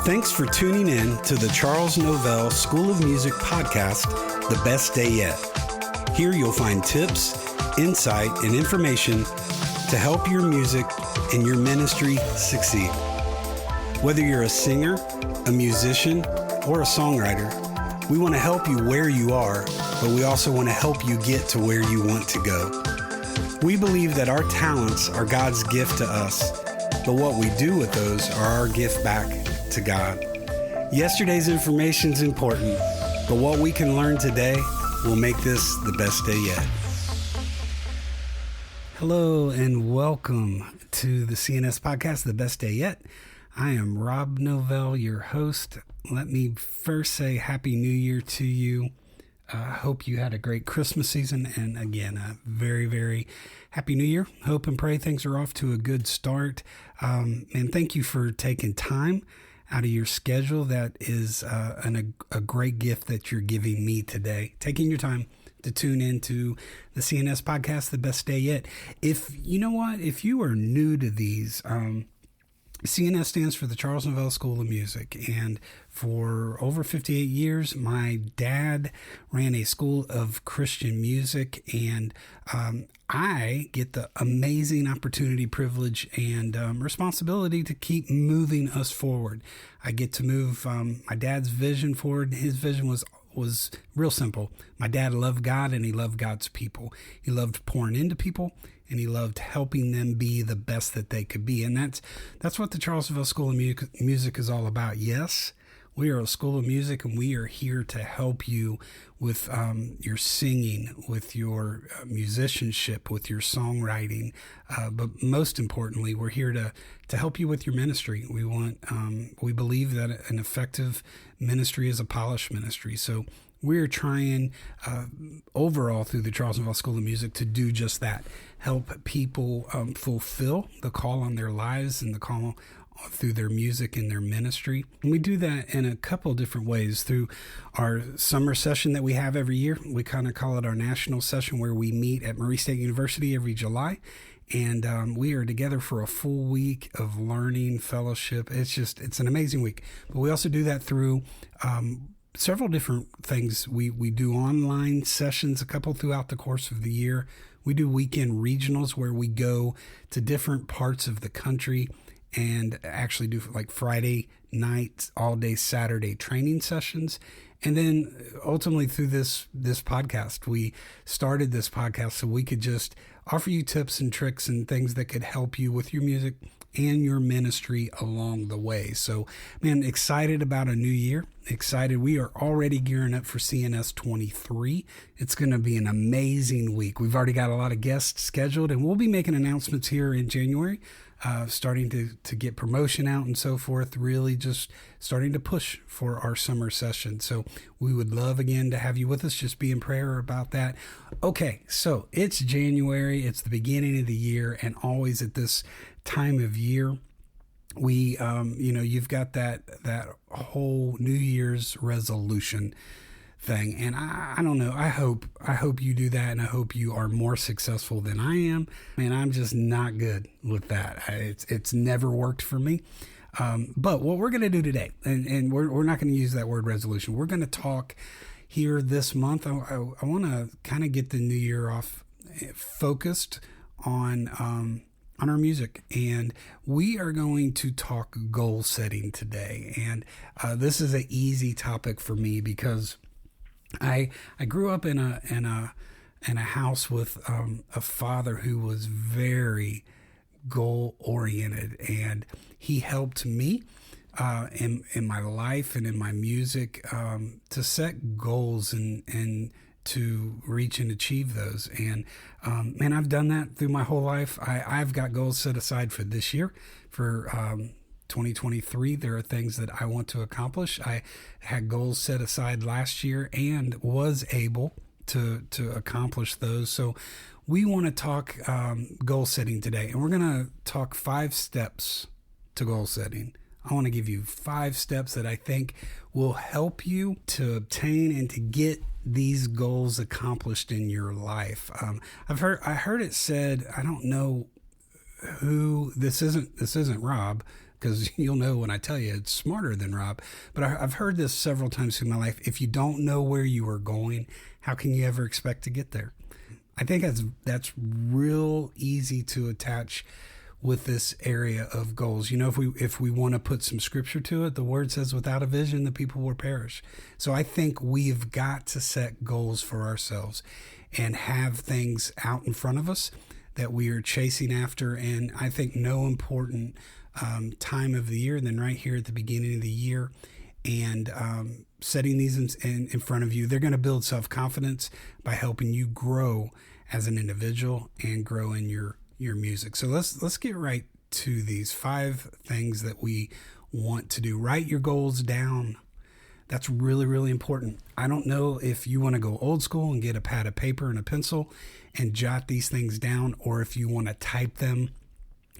Thanks for tuning in to the Charles Novell School of Music podcast, The Best Day Yet. Here you'll find tips, insight, and information to help your music and your ministry succeed. Whether you're a singer, a musician, or a songwriter, we want to help you where you are, but we also want to help you get to where you want to go. We believe that our talents are God's gift to us, but what we do with those are our gift back to God. Yesterday's information is important, but what we can learn today will make this the best day yet. Hello and welcome to the CNS podcast, The Best Day Yet. I am Rob Novell, your host. Let me first say Happy New Year to you. I hope you had a great Christmas season, and again, a very, very Happy New Year. Hope and pray things are off to a good start. And thank you for taking time out of your schedule. That is a great gift that you're giving me today. Taking your time to tune into the CNS podcast, The Best Day Yet. If you are new to these, CNS stands for the Charles Novell School of Music, and for over 58 years, my dad ran a school of Christian music, and I get the amazing opportunity, privilege, and responsibility to keep moving us forward. I get to move my dad's vision forward. His vision was real simple. My dad loved God, and he loved God's people. He loved pouring into people, and he loved helping them be the best that they could be. And that's what the Charles Novell School of Music is all about. Yes, we are a school of music, and we are here to help you with your singing, with your musicianship, with your songwriting. But most importantly, we're here to help you with your ministry. We believe that an effective ministry is a polished ministry. So we're trying overall through the Charles Novell School of Music to do just that, help people fulfill the call on their lives and the call through their music and their ministry. And we do that in a couple different ways. Through our summer session that we have every year, we kind of call it our national session, where we meet at Murray State University every July. And we are together for a full week of learning, fellowship. It's an amazing week. But we also do that through several different things. We do online sessions, a couple throughout the course of the year. We do weekend regionals where we go to different parts of the country and actually do like Friday night, all day Saturday training sessions. And then ultimately through this podcast, we started this podcast so we could just offer you tips and tricks and things that could help you with your music and your ministry along the way. So, man, excited about a new year. Excited. We are already gearing up for CNS 23. It's going to be an amazing week. We've already got a lot of guests scheduled, and we'll be making announcements here in January, starting to get promotion out and so forth, really just starting to push for our summer session. So we would love, again, to have you with us. Just be in prayer about that. Okay, so it's January. It's the beginning of the year, and always at this time of year, we you've got that whole New Year's resolution thing, and I don't know, I hope you do that, and I hope you are more successful than I am. Man, I'm just not good with that. It's never worked for me. But what we're going to do today, and we're not going to use that word resolution. We're going to talk here this month. I want to kind of get the new year off focused on our music, and we are going to talk goal setting today. And this is an easy topic for me because I grew up in a house with a father who was very goal oriented, and he helped me in my life and in my music to set goals and to reach and achieve those. And I've done that through my whole life. I've got goals set aside for this year, for 2023. There are things that I want to accomplish. I had goals set aside last year and was able to accomplish those. So we want to talk goal setting today, and we're going to talk 5 steps to goal setting. I want to give you 5 steps that I think will help you to obtain and to get these goals accomplished in your life. I heard it said, I don't know who, this isn't Rob, because you'll know when I tell you it's smarter than Rob. But I've heard this several times through my life. If you don't know where you are going, how can you ever expect to get there? I think that's real easy to attach with this area of goals. You know, if we want to put some scripture to it, the word says, without a vision, the people will perish. So I think we've got to set goals for ourselves and have things out in front of us that we are chasing after. And I think no important time of the year than right here at the beginning of the year, and setting these in front of you. They're going to build self-confidence by helping you grow as an individual and grow in your music. So let's get right to these 5 things that we want to do. Write your goals down. That's really, really important. I don't know if you want to go old school and get a pad of paper and a pencil and jot these things down, or if you want to type them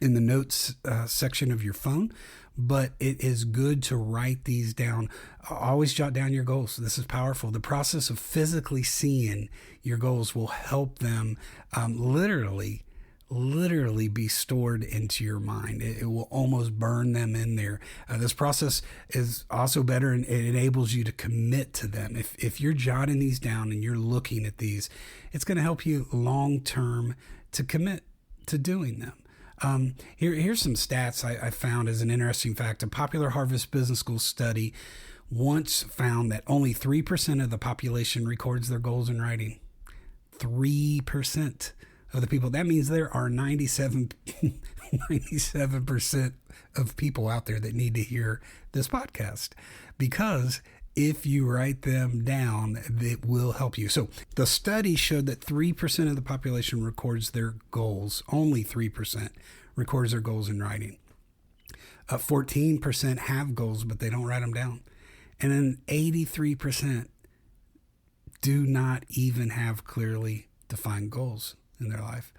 in the notes section of your phone, but it is good to write these down. Always jot down your goals. This is powerful. The process of physically seeing your goals will help them literally be stored into your mind. It will almost burn them in there. This process is also better, and it enables you to commit to them. If you're jotting these down and you're looking at these, it's going to help you long term to commit to doing them. Here's some stats I found as an interesting fact. A popular Harvard Business School study once found that only 3% of the population records their goals in writing. 3% of the people. That means there are 97% of people out there that need to hear this podcast, because if you write them down, it will help you. So the study showed that 3% of the population records their goals. Only 3% records their goals in writing. 14% have goals, but they don't write them down. And then 83% do not even have clearly defined goals in their life.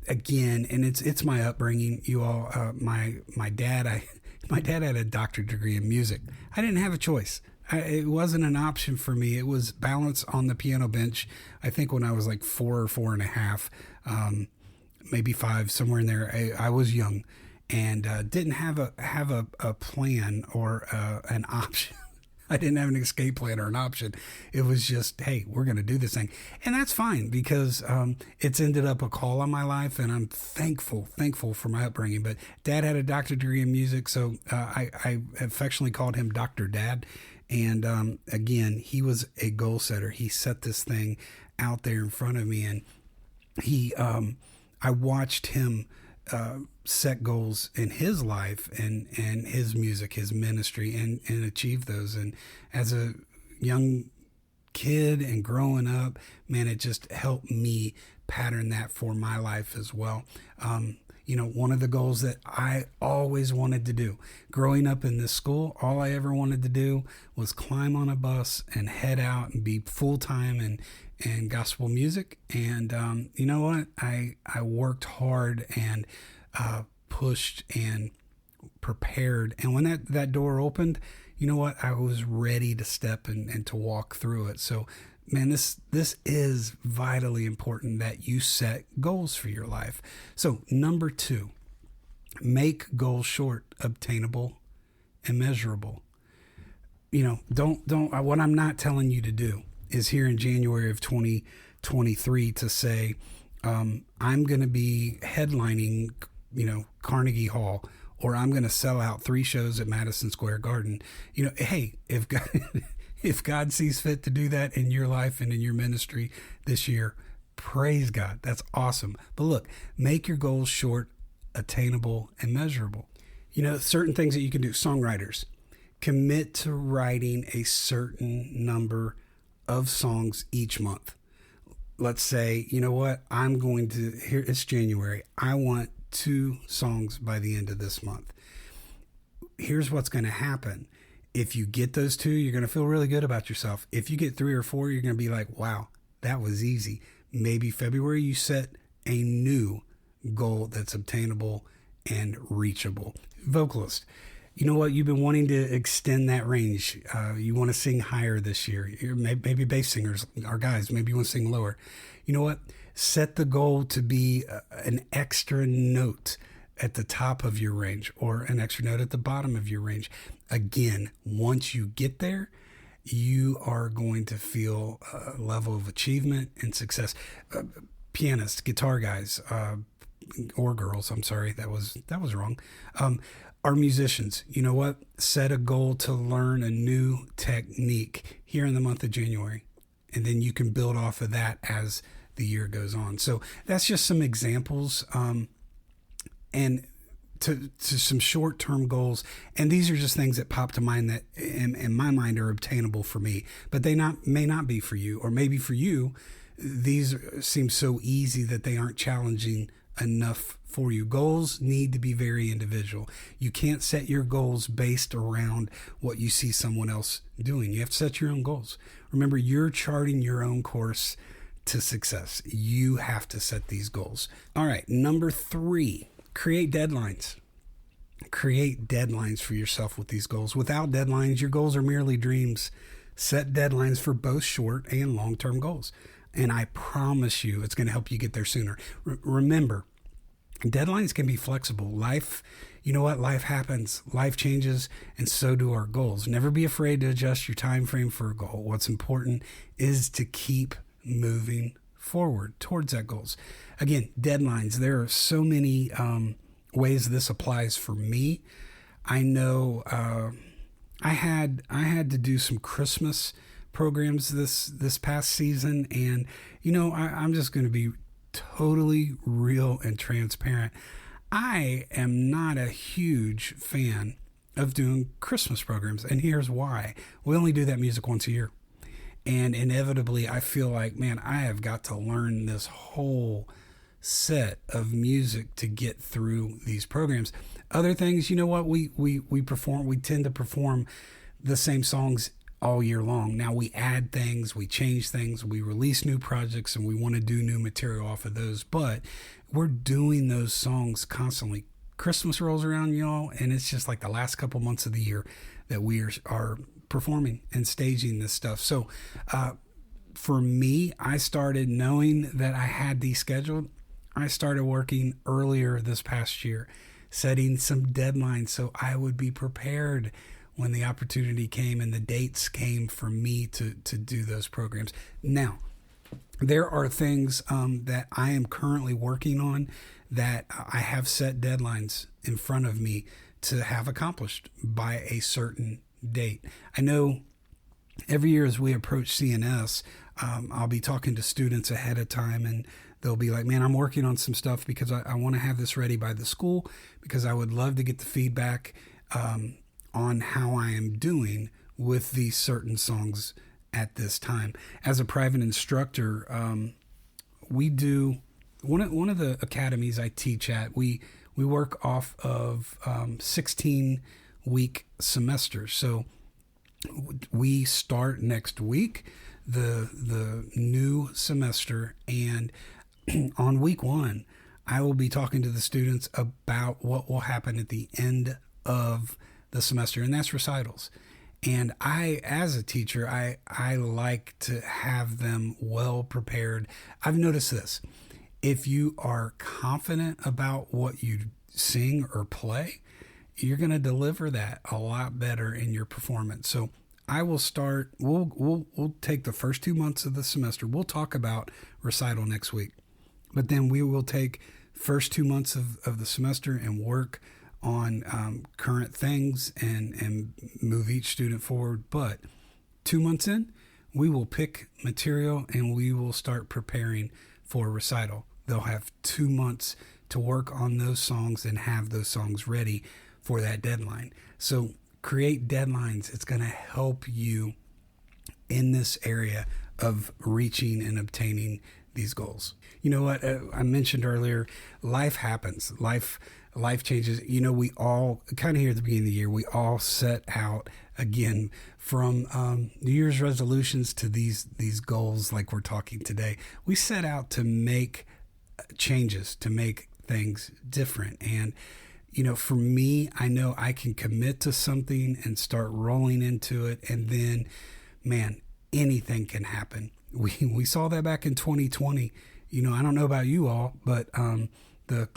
Again, and it's my upbringing. You all, my dad had a doctorate degree in music. I didn't have a choice. It wasn't an option for me. It was balance on the piano bench. I think when I was like 4 or 4.5, maybe 5, somewhere in there. I was young and didn't have a plan or an option. I didn't have an escape plan or an option. It was just, hey, we're going to do this thing. And that's fine, because it's ended up a call on my life, and I'm thankful for my upbringing. But Dad had a doctorate degree in music, so I affectionately called him Dr. Dad. And again, he was a goal setter. He set this thing out there in front of me, and I watched him set goals in his life and his music, his ministry, and achieve those. And as a young kid and growing up, man, it just helped me pattern that for my life as well. One of the goals that I always wanted to do growing up in this school, all I ever wanted to do was climb on a bus and head out and be full-time in gospel music. And you know what? I worked hard and pushed and prepared. And when that door opened, you know what? I was ready to step and to walk through it. So, man, this is vitally important that you set goals for your life. So, number 2, make goals short, obtainable, and measurable. Don't what I'm not telling you to do is here in January of 2023 to say, I'm going to be headlining, Carnegie Hall, or I'm going to sell out 3 shows at Madison Square Garden. Hey, if God sees fit to do that in your life and in your ministry this year, praise God. That's awesome. But look, make your goals short, attainable, and measurable. Certain things that you can do. Songwriters, commit to writing a certain number of songs each month. Let's say, you know what? It's January. I want 2 songs by the end of this month. Here's what's going to happen. If you get those 2, you're going to feel really good about yourself. If you get 3 or 4, you're going to be like, wow, that was easy. Maybe February you set a new goal that's obtainable and reachable. Vocalist, you know what? You've been wanting to extend that range. You want to sing higher this year. Maybe bass singers are guys. Maybe you want to sing lower. You know what? Set the goal to be an extra note at the top of your range or an extra note at the bottom of your range. Again, once you get there, you are going to feel a level of achievement and success. Pianists, guitar guys, or girls, I'm sorry, that was wrong. Are musicians, you know what? Set a goal to learn a new technique here in the month of January. And then you can build off of that as the year goes on. So that's just some examples. And to some short-term goals. And these are just things that pop to mind that in my mind are obtainable for me, but they may not be for you, or maybe for you, these seem so easy that they aren't challenging enough for you. Goals need to be very individual. You can't set your goals based around what you see someone else doing. You have to set your own goals. Remember, you're charting your own course to success. You have to set these goals. All right, number 3, create deadlines. Create deadlines for yourself with these goals. Without deadlines, your goals are merely dreams. Set deadlines for both short and long-term goals. And I promise you, it's going to help you get there sooner. Remember, deadlines can be flexible. Life, you know what? Life happens. Life changes, and so do our goals. Never be afraid to adjust your time frame for a goal. What's important is to keep moving forward towards that goals. Again, deadlines. There are so many ways this applies for me. I know I had to do some Christmas programs this past season, and you know, I'm just going to be totally real and transparent. I am not a huge fan of doing Christmas programs, and here's why. We only do that music once a year, and inevitably I feel like, man, I have got to learn this whole set of music to get through these programs. Other things, you know what, we tend to perform the same songs all year long. Now we add things, we change things, we release new projects, and we want to do new material off of those, but we're doing those songs constantly. Christmas rolls around, y'all, and it's just like the last couple months of the year that we are performing and staging this stuff. So for me, I started knowing that I had these scheduled. I started working earlier this past year, setting some deadlines so I would be prepared when the opportunity came and the dates came for me to do those programs. Now, there are things that I am currently working on that I have set deadlines in front of me to have accomplished by a certain date. I know every year as we approach CNS, I'll be talking to students ahead of time, and they'll be like, man, I'm working on some stuff because I want to have this ready by the school, because I would love to get the feedback on how I am doing with these certain songs at this time. As a private instructor, we do one of the academies I teach at. We work off of 16-week semesters. So we start next week the new semester, and on week 1, I will be talking to the students about what will happen at the end of the semester, and that's recitals. And I, as a teacher, I like to have them well prepared. I've noticed this. If you are confident about what you sing or play, you're going to deliver that a lot better in your performance. So I will start, we'll take the first 2 months of the semester. We'll talk about recital next week, but then we will take first 2 months of the semester and work on current things and move each student forward. But 2 months in, we will pick material and we will start preparing for a recital. They'll have 2 months to work on those songs and have those songs ready for that deadline. So create deadlines. It's going to help you in this area of reaching and obtaining these goals. You know what? I mentioned earlier, life happens. Life changes. You know, we all kind of here at the beginning of the year, we all set out again from New Year's resolutions to these goals like we're talking today. We set out to make changes, to make things different. And, you know, for me, I know I can commit to something and start rolling into it. And then, man, anything can happen. We saw that back in 2020. You know, I don't know about you all, but the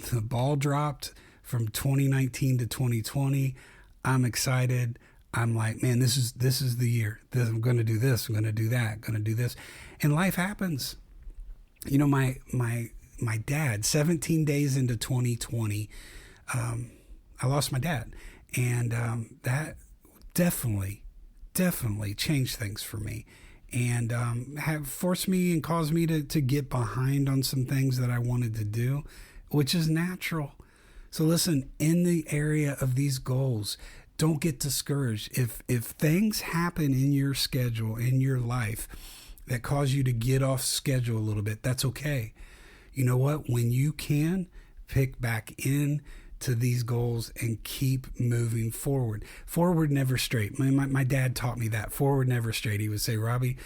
The ball dropped from 2019 to 2020. I'm excited. I'm like, man, this is the year. I'm going to do this. I'm going to do that. Going to do this. And life happens. You know, my dad, 17 days into 2020, I lost my dad. And that definitely changed things for me. And have forced me and caused me to get behind on some things that I wanted to do, which is natural. So listen, in the area of these goals, don't get discouraged. If things happen in your schedule, in your life, that cause you to get off schedule a little bit, that's okay. You know what? When you can, pick back in to these goals and keep moving forward. Forward, never straight. My dad taught me that. Forward, never straight. He would say, Robbie,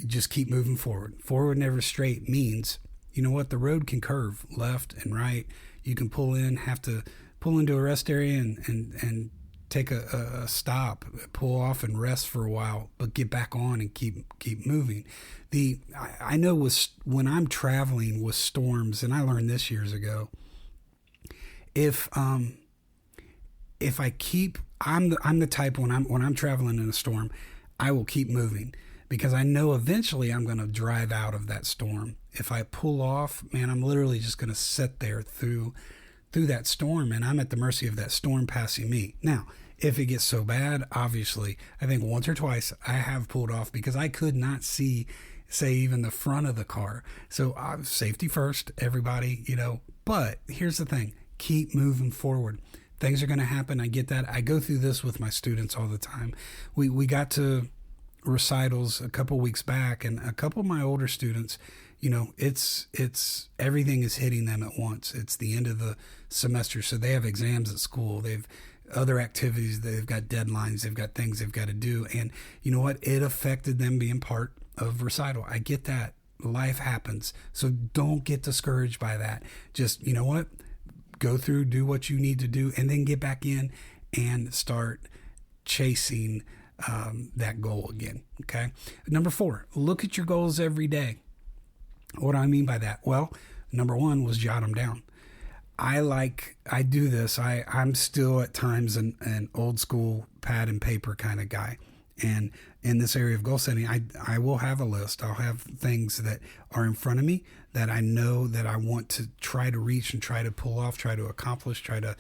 just keep moving forward. Forward, never straight means, you know what? The road can curve left and right. You can pull into a rest area and take a stop, pull off and rest for a while, but get back on and keep moving. I know when I'm traveling with storms, and I learned this years ago, if I'm the type when I'm traveling in a storm, I will keep moving because I know eventually I'm going to drive out of that storm. If I pull off, man, I'm literally just going to sit there through that storm, and I'm at the mercy of that storm passing me. Now, if it gets so bad, obviously, I think once or twice I have pulled off because I could not see, say, even the front of the car. So safety first, everybody, you know. But here's the thing. Keep moving forward. Things are going to happen. I get that. I go through this with my students all the time. We got to recitals a couple weeks back, and a couple of my older students, you know, it's everything is hitting them at once. It's the end of the semester, so they have exams at school. They've other activities. They've got deadlines. They've got things they've got to do. And you know what? It affected them being part of recital. I get that. Life happens. So don't get discouraged by that. Just, you know what? Go through, do what you need to do, and then get back in and start chasing that goal again. Okay. Number 4, look at your goals every day. What do I mean by that? Well, number 1 was jot them down. I do this. I'm still at times an old school pad and paper kind of guy. And in this area of goal setting, I will have a list. I'll have things that are in front of me that I know that I want to try to reach and try to pull off, try to accomplish, try to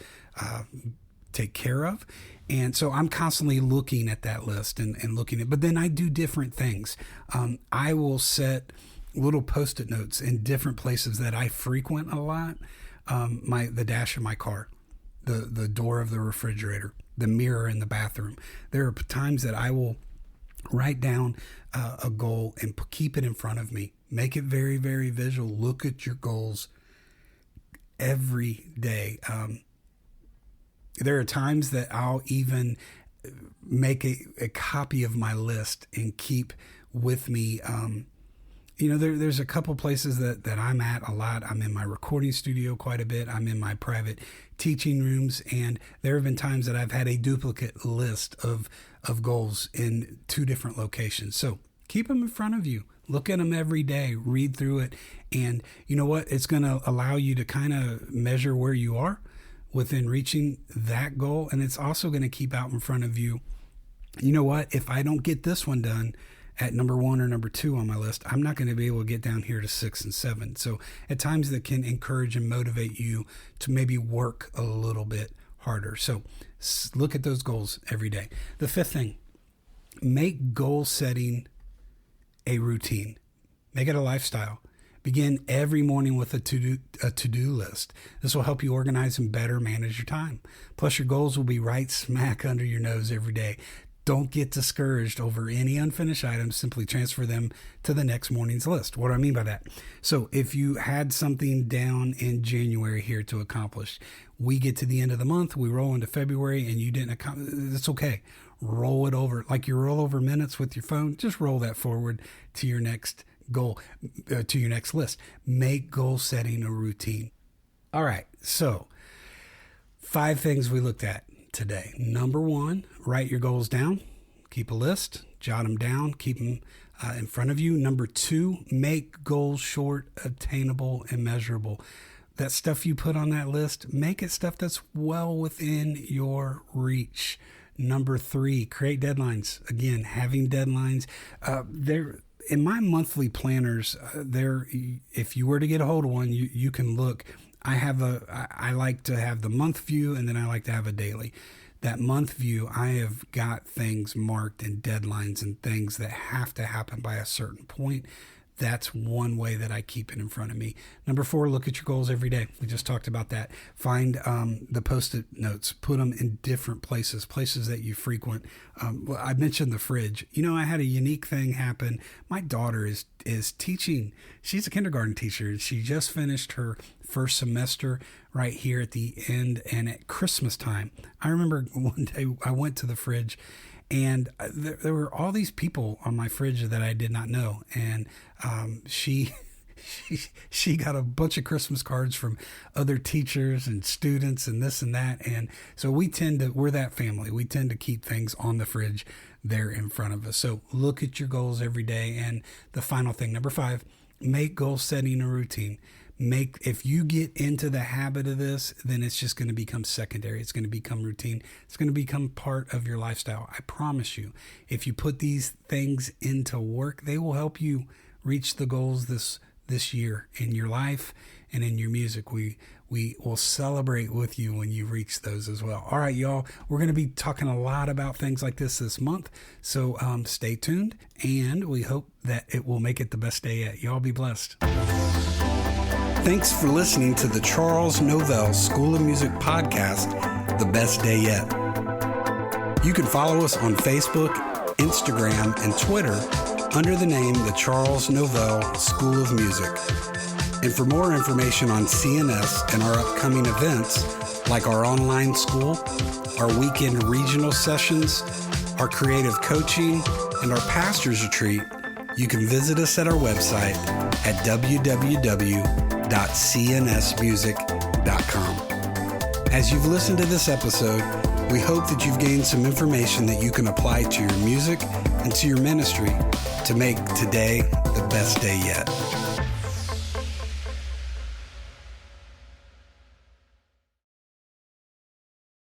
take care of. And so I'm constantly looking at that list and looking at, but then I do different things. I will set little Post-it notes in different places that I frequent a lot. The dash of my car, the door of the refrigerator, the mirror in the bathroom. There are times that I will write down a goal and keep it in front of me. Make it very, very visual. Look at your goals every day. There are times that I'll even make a copy of my list and keep with me. There's a couple places that I'm at a lot. I'm in my recording studio quite a bit. I'm in my private teaching rooms. And there have been times that I've had a duplicate list of goals in 2 different locations. So keep them in front of you. Look at them every day. Read through it. And you know what? It's going to allow you to kind of measure where you are within reaching that goal. And it's also going to keep out in front of you, you know what? If I don't get this one done at number 1 or number 2 on my list, I'm not going to be able to get down here to 6 and 7. So at times that can encourage and motivate you to maybe work a little bit harder. So look at those goals every day. The 5th thing, make goal setting a routine. Make it a lifestyle. Begin every morning with a to-do list. This will help you organize and better manage your time. Plus, your goals will be right smack under your nose every day. Don't get discouraged over any unfinished items. Simply transfer them to the next morning's list. What do I mean by that? So if you had something down in January here to accomplish, we get to the end of the month, we roll into February, and you didn't accomplish, it's okay. Roll it over. Like you roll over minutes with your phone, just roll that forward to your next goal, to your next list. Make goal setting a routine. All right. So 5 things we looked at today. Number 1, write your goals down. Keep a list, jot them down, keep them in front of you. Number 2, make goals short, obtainable, and measurable. that stuff you put on that list, make it stuff that's well within your reach. Number 3, create deadlines. Again, having deadlines. In my monthly planners, if you were to get a hold of one, you can look. I like to have the month view, and then I like to have a daily. That month view, I have got things marked and deadlines and things that have to happen by a certain point. That's one way that I keep it in front of me. Number 4, look at your goals every day. We just talked about that. Find the Post-it notes. Put them in different places that you frequent. I mentioned the fridge. I had a unique thing happen. My daughter is teaching. She's a kindergarten teacher. She just finished her first semester right here at the end and at Christmas time. I remember one day I went to the fridge, and there were all these people on my fridge that I did not know. And she got a bunch of Christmas cards from other teachers and students and this and that. And so we're that family. We tend to keep things on the fridge there in front of us. So look at your goals every day. And the final thing, number 5, make goal setting a routine. If you get into the habit of this, then it's just going to become secondary. It's going to become routine. It's going to become part of your lifestyle. I promise you, if you put these things into work, they will help you reach the goals this year in your life and in your music. We will celebrate with you when you reach those as well. All right, y'all, we're going to be talking a lot about things like this month. So stay tuned, and we hope that it will make it the best day yet. Y'all be blessed. Thanks for listening to the Charles Novell School of Music podcast, The Best Day Yet. You can follow us on Facebook, Instagram, and Twitter under the name the Charles Novell School of Music. And for more information on CNS and our upcoming events, like our online school, our weekend regional sessions, our creative coaching, and our pastor's retreat, you can visit us at our website at www.cnsmusic.com. As you've listened to this episode, we hope that you've gained some information that you can apply to your music and to your ministry to make today the best day yet.